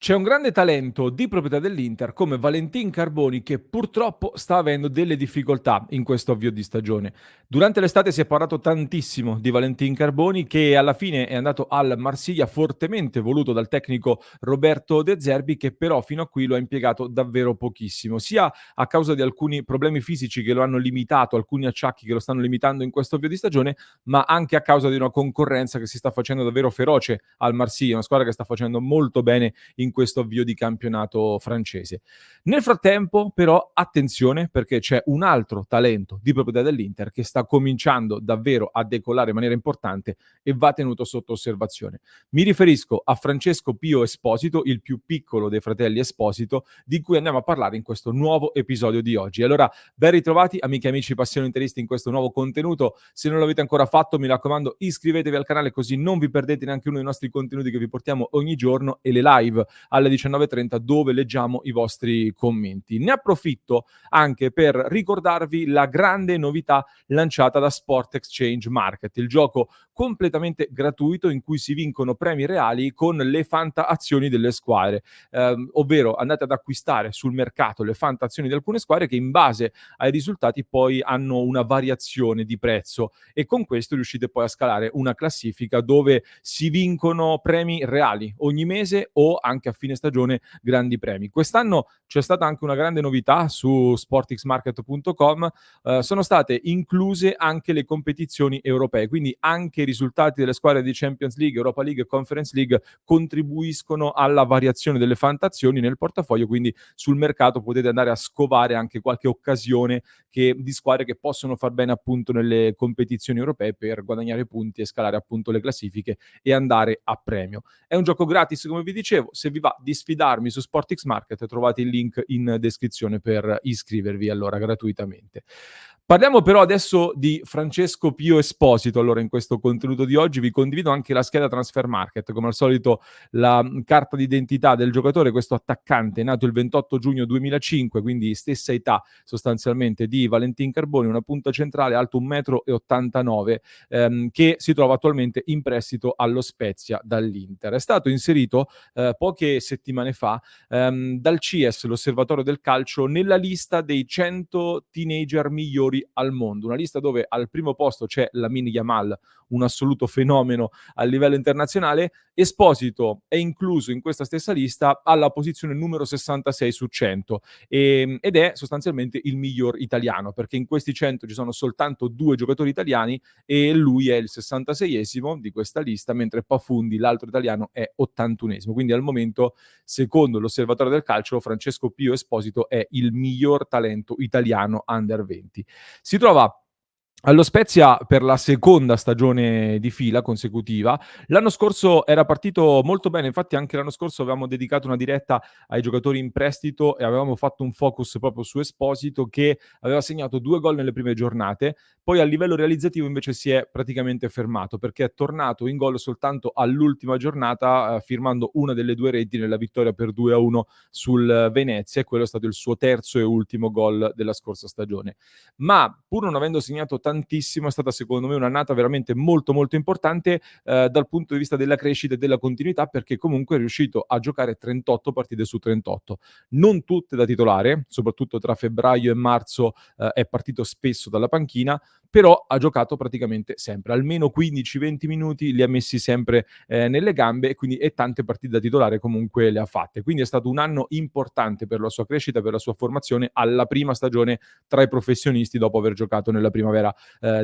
C'è un grande talento di proprietà dell'Inter come Valentin Carboni che purtroppo sta avendo delle difficoltà in questo avvio di stagione. Durante l'estate si è parlato tantissimo di Valentin Carboni che alla fine è andato al Marsiglia fortemente voluto dal tecnico Roberto De Zerbi che però fino a qui lo ha impiegato davvero pochissimo, sia a causa di alcuni problemi fisici che lo hanno limitato, alcuni acciacchi che lo stanno limitando in questo avvio di stagione, ma anche a causa di una concorrenza che si sta facendo davvero feroce al Marsiglia, una squadra che sta facendo molto bene in questo avvio di campionato francese. Nel frattempo, però, attenzione perché c'è un altro talento di proprietà dell'Inter che sta cominciando davvero a decollare in maniera importante e va tenuto sotto osservazione. Mi riferisco a Francesco Pio Esposito, il più piccolo dei fratelli Esposito, di cui andiamo a parlare in questo nuovo episodio di oggi. Allora, ben ritrovati, amiche e amici passioni interisti, in questo nuovo contenuto. Se non l'avete ancora fatto, mi raccomando, iscrivetevi al canale così non vi perdete neanche uno dei nostri contenuti che vi portiamo ogni giorno e le live alle 19.30 dove leggiamo i vostri commenti. Ne approfitto anche per ricordarvi la grande novità lanciata da Sport Exchange Market, il gioco completamente gratuito in cui si vincono premi reali con le Fanta azioni delle squadre, ovvero andate ad acquistare sul mercato le Fanta azioni di alcune squadre che in base ai risultati poi hanno una variazione di prezzo e con questo riuscite poi a scalare una classifica dove si vincono premi reali ogni mese o anche a fine stagione grandi premi. Quest'anno c'è stata anche una grande novità su sportxmarket.com, sono state incluse anche le competizioni europee, quindi anche i risultati delle squadre di Champions League, Europa League e Conference League contribuiscono alla variazione delle fantazioni nel portafoglio, quindi sul mercato potete andare a scovare anche qualche occasione di squadre che possono far bene appunto nelle competizioni europee per guadagnare punti e scalare appunto le classifiche e andare a premio. È un gioco gratis, come vi dicevo. Se vi va di sfidarmi su SportX Market, trovate il link in descrizione per iscrivervi allora gratuitamente. Parliamo però adesso di Francesco Pio Esposito. Allora, in questo contenuto di oggi vi condivido anche la scheda Transfer Market. Come al solito, la carta d'identità del giocatore, questo attaccante nato il 28 giugno 2005, quindi stessa età sostanzialmente di Valentin Carboni, una punta centrale alto 1,89 m, che si trova attualmente in prestito allo Spezia dall'Inter. È stato inserito poche settimane fa dal CIES, l'Osservatorio del Calcio, nella lista dei 100 teenager migliori al mondo. Una lista dove al primo posto c'è Lamine Yamal, un assoluto fenomeno a livello internazionale. Esposito è incluso in questa stessa lista alla posizione numero 66 su 100 ed è sostanzialmente il miglior italiano perché in questi 100 ci sono soltanto 2 giocatori italiani e lui è il 66esimo di questa lista, mentre Pafundi, l'altro italiano, è 81esimo. Quindi al momento, secondo l'Osservatorio del Calcio, Francesco Pio Esposito è il miglior talento italiano under 20. Si trova allo Spezia per la seconda stagione di fila consecutiva. L'anno scorso era partito molto bene, infatti anche l'anno scorso avevamo dedicato una diretta ai giocatori in prestito e avevamo fatto un focus proprio su Esposito che aveva segnato 2 gol nelle prime giornate, poi a livello realizzativo invece si è praticamente fermato perché è tornato in gol soltanto all'ultima giornata, firmando una delle 2 reti nella vittoria per 2-1 sul Venezia e quello è stato il suo terzo e ultimo gol della scorsa stagione. Ma pur non avendo segnato tantissimo è stata secondo me un'annata veramente molto molto importante dal punto di vista della crescita e della continuità perché comunque è riuscito a giocare 38 partite su 38, non tutte da titolare, soprattutto tra febbraio e marzo è partito spesso dalla panchina, però ha giocato praticamente sempre, almeno 15-20 minuti li ha messi sempre nelle gambe e tante partite da titolare comunque le ha fatte. Quindi è stato un anno importante per la sua crescita, per la sua formazione alla prima stagione tra i professionisti dopo aver giocato nella primavera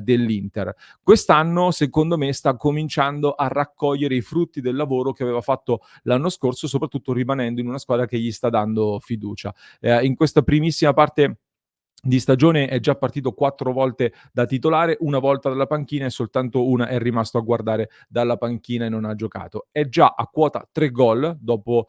dell'Inter. Quest'anno, secondo me, sta cominciando a raccogliere i frutti del lavoro che aveva fatto l'anno scorso, soprattutto rimanendo in una squadra che gli sta dando fiducia. In questa primissima parte di stagione è già partito 4 volte da titolare, una volta dalla panchina e soltanto una è rimasto a guardare dalla panchina e non ha giocato. È già a quota 3 gol dopo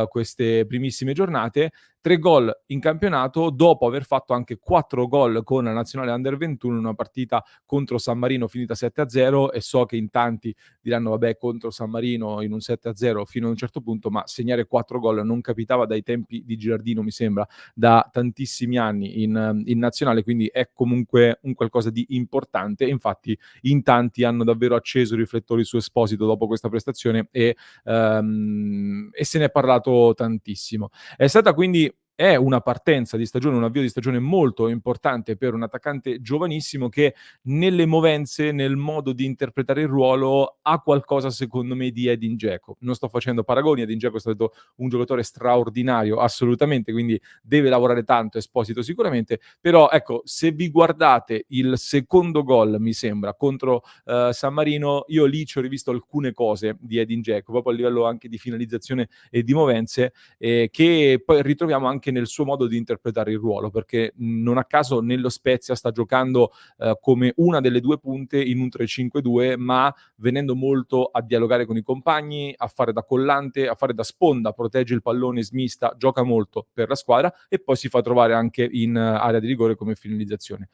queste primissime giornate, 3 gol in campionato dopo aver fatto anche 4 gol con la nazionale under 21 in una partita contro San Marino finita 7-0, e so che in tanti diranno: "Vabbè, contro San Marino in un 7-0 fino a un certo punto", ma segnare 4 gol non capitava dai tempi di Girardino, mi sembra, da tantissimi anni in nazionale, quindi è comunque un qualcosa di importante. Infatti in tanti hanno davvero acceso i riflettori su Esposito dopo questa prestazione, e se n'è parlato tantissimo. È stata quindi è una partenza di stagione, un avvio di stagione molto importante per un attaccante giovanissimo che nelle movenze, nel modo di interpretare il ruolo, ha qualcosa secondo me di Edin Dzeko. Non sto facendo paragoni, Edin Dzeko è stato un giocatore straordinario assolutamente, quindi deve lavorare tanto Esposito sicuramente, però ecco, se vi guardate il secondo gol, mi sembra, contro San Marino, io lì ci ho rivisto alcune cose di Edin Dzeko, proprio a livello anche di finalizzazione e di movenze, che poi ritroviamo anche nel suo modo di interpretare il ruolo, perché non a caso nello Spezia sta giocando come una delle due punte in un 3-5-2, ma venendo molto a dialogare con i compagni, a fare da collante, a fare da sponda, protegge il pallone, smista, gioca molto per la squadra e poi si fa trovare anche in area di rigore come finalizzazione.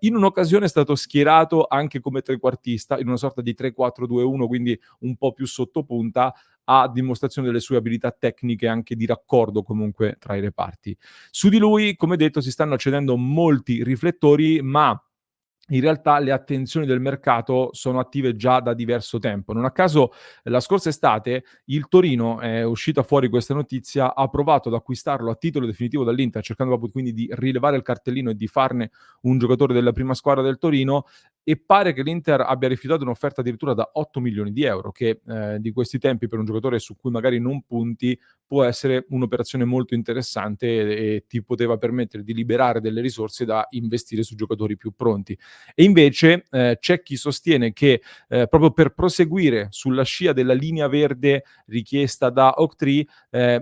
In un'occasione è stato schierato anche come trequartista in una sorta di 3-4-2-1, quindi un po' più sottopunta, a dimostrazione delle sue abilità tecniche anche di raccordo comunque tra i reparti. Su di lui, come detto, si stanno accendendo molti riflettori, ma in realtà le attenzioni del mercato sono attive già da diverso tempo. Non a caso la scorsa estate il Torino, è uscita fuori questa notizia, ha provato ad acquistarlo a titolo definitivo dall'Inter, cercando proprio quindi di rilevare il cartellino e di farne un giocatore della prima squadra del Torino, e pare che l'Inter abbia rifiutato un'offerta addirittura da 8 milioni di euro, che di questi tempi per un giocatore su cui magari non punti può essere un'operazione molto interessante, e ti poteva permettere di liberare delle risorse da investire su giocatori più pronti. E invece c'è chi sostiene che proprio per proseguire sulla scia della linea verde richiesta da Octree,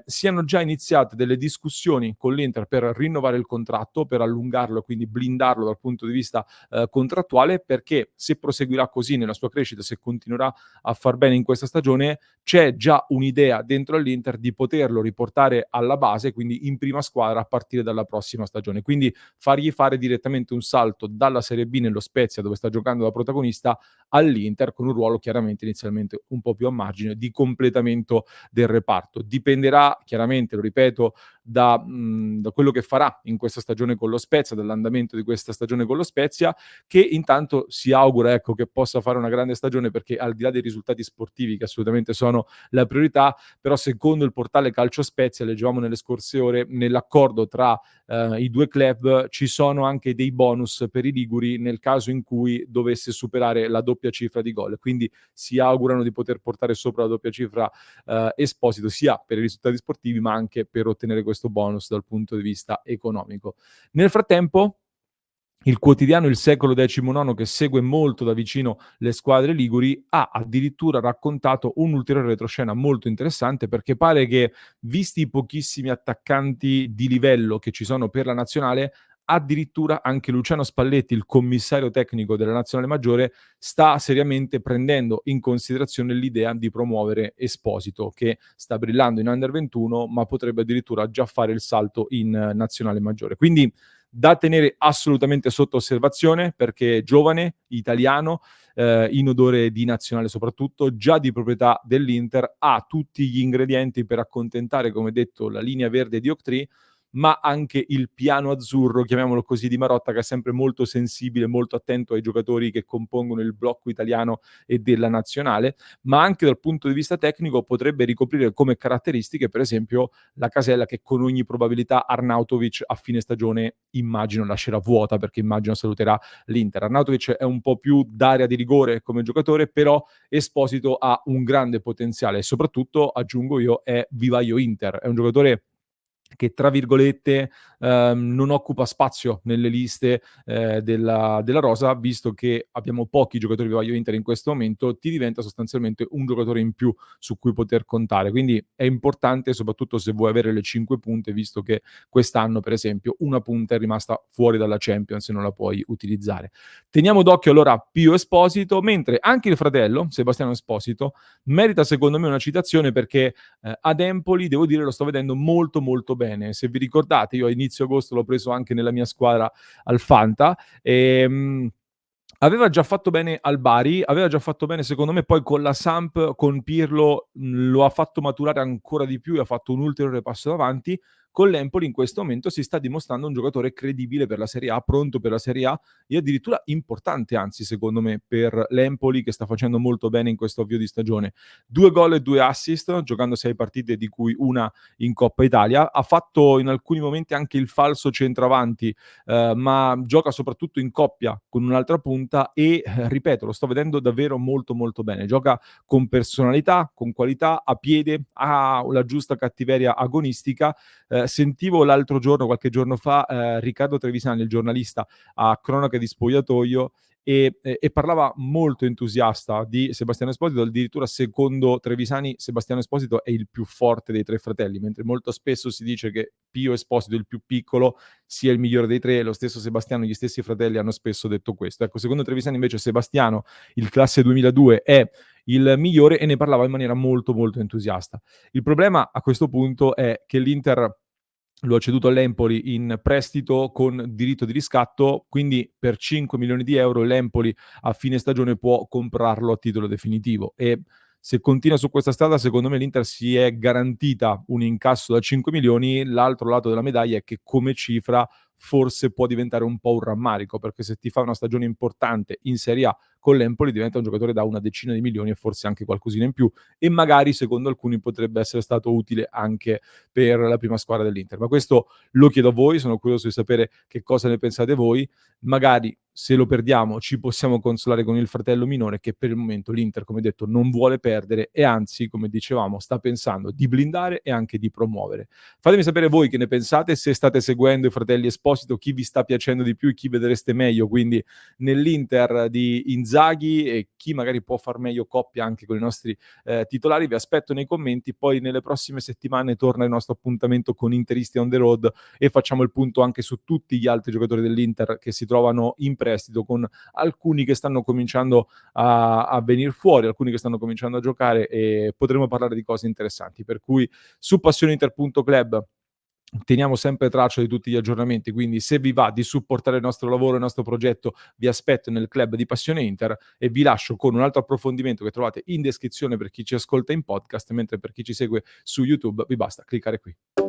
siano già iniziate delle discussioni con l'Inter per rinnovare il contratto, per allungarlo e quindi blindarlo dal punto di vista contrattuale, perché se proseguirà così nella sua crescita, se continuerà a far bene in questa stagione, c'è già un'idea dentro all'Inter di poterlo riportare alla base, quindi in prima squadra a partire dalla prossima stagione. Quindi fargli fare direttamente un salto dalla Serie B nello Spezia, dove sta giocando da protagonista, all'Inter, con un ruolo chiaramente inizialmente un po' più a margine di completamento del reparto. Dipenderà chiaramente, lo ripeto, da quello che farà in questa stagione con lo Spezia, dall'andamento di questa stagione con lo Spezia, che intanto si augura, ecco, che possa fare una grande stagione, perché al di là dei risultati sportivi che assolutamente sono la priorità, però secondo il portale Calcio Spezia, leggevamo nelle scorse ore, nell'accordo tra i due club ci sono anche dei bonus per i liguri nel caso in cui dovesse superare la doppia cifra di gol. Quindi si augurano di poter portare sopra la doppia cifra Esposito, sia per i risultati sportivi ma anche per ottenere questo bonus dal punto di vista economico. Nel frattempo il quotidiano Il Secolo XIX, che segue molto da vicino le squadre liguri, ha addirittura raccontato un'ulteriore retroscena molto interessante, perché pare che, visti i pochissimi attaccanti di livello che ci sono per la nazionale, addirittura anche Luciano Spalletti, il commissario tecnico della nazionale maggiore, sta seriamente prendendo in considerazione l'idea di promuovere Esposito, che sta brillando in Under 21, ma potrebbe addirittura già fare il salto in nazionale maggiore. Quindi da tenere assolutamente sotto osservazione, perché è giovane, italiano, in odore di nazionale soprattutto, già di proprietà dell'Inter, ha tutti gli ingredienti per accontentare, come detto, la linea verde di Octree, ma anche il piano azzurro, chiamiamolo così, di Marotta, che è sempre molto sensibile, molto attento ai giocatori che compongono il blocco italiano e della nazionale, ma anche dal punto di vista tecnico potrebbe ricoprire come caratteristiche, per esempio, la casella che con ogni probabilità Arnautovic a fine stagione immagino lascerà vuota, perché immagino saluterà l'Inter. Arnautovic è un po' più d'area di rigore come giocatore, però Esposito ha un grande potenziale e soprattutto, aggiungo io, è vivaio Inter, è un giocatore che tra virgolette non occupa spazio nelle liste della rosa, visto che abbiamo pochi giocatori vivaio Inter in questo momento, ti diventa sostanzialmente un giocatore in più su cui poter contare. Quindi è importante, soprattutto se vuoi avere le 5 punte, visto che quest'anno, per esempio, una punta è rimasta fuori dalla Champions e non la puoi utilizzare. Teniamo d'occhio allora Pio Esposito, mentre anche il fratello, Sebastiano Esposito, merita secondo me una citazione perché ad Empoli, devo dire, lo sto vedendo molto molto bene. Se vi ricordate, io a inizio agosto l'ho preso anche nella mia squadra al Fanta. Aveva già fatto bene al Bari, aveva già fatto bene secondo me poi con la Samp, con Pirlo, lo ha fatto maturare ancora di più e ha fatto un ulteriore passo avanti. Con l'Empoli in questo momento si sta dimostrando un giocatore credibile per la Serie A, pronto per la Serie A e addirittura importante, anzi secondo me, per l'Empoli che sta facendo molto bene in questo avvio di stagione. 2 gol e 2 assist, giocando 6 partite di cui una in Coppa Italia. Ha fatto in alcuni momenti anche il falso centravanti, ma gioca soprattutto in coppia con un'altra punta e, ripeto, lo sto vedendo davvero molto molto bene. Gioca con personalità, con qualità, a piede, ha la giusta cattiveria agonistica. Sentivo l'altro giorno, qualche giorno fa, Riccardo Trevisani, il giornalista a Cronache di Spogliatoio, e parlava molto entusiasta di Sebastiano Esposito, addirittura secondo Trevisani Sebastiano Esposito è il più forte dei 3 fratelli, mentre molto spesso si dice che Pio Esposito, il più piccolo, sia il migliore dei 3, lo stesso Sebastiano, gli stessi fratelli hanno spesso detto questo. Ecco, secondo Trevisani invece Sebastiano, il classe 2002, è il migliore e ne parlava in maniera molto molto entusiasta. Il problema a questo punto è che l'Inter lo ha ceduto all'Empoli in prestito con diritto di riscatto, quindi per 5 milioni di euro l'Empoli a fine stagione può comprarlo a titolo definitivo e se continua su questa strada secondo me l'Inter si è garantita un incasso da 5 milioni, l'altro lato della medaglia è che come cifra forse può diventare un po' un rammarico, perché se ti fa una stagione importante in Serie A con l'Empoli diventa un giocatore da una decina di milioni e forse anche qualcosina in più e magari secondo alcuni potrebbe essere stato utile anche per la prima squadra dell'Inter. Ma questo lo chiedo a voi, sono curioso di sapere che cosa ne pensate voi. Magari se lo perdiamo ci possiamo consolare con il fratello minore che per il momento l'Inter, come detto, non vuole perdere e anzi, come dicevamo, sta pensando di blindare e anche di promuovere. Fatemi sapere voi che ne pensate, se state seguendo i fratelli Esposito, chi vi sta piacendo di più e chi vedreste meglio, quindi nell'Inter di Inzaghi e chi magari può far meglio coppia anche con i nostri titolari. Vi aspetto nei commenti, poi nelle prossime settimane torna il nostro appuntamento con Interisti on the road e facciamo il punto anche su tutti gli altri giocatori dell'Inter che si trovano in prestito, con alcuni che stanno cominciando a venire fuori, alcuni che stanno cominciando a giocare e potremo parlare di cose interessanti. Per cui su passioneinter.club teniamo sempre traccia di tutti gli aggiornamenti, quindi se vi va di supportare il nostro lavoro, il nostro progetto, vi aspetto nel club di Passione Inter e vi lascio con un altro approfondimento che trovate in descrizione per chi ci ascolta in podcast, mentre per chi ci segue su YouTube vi basta cliccare qui.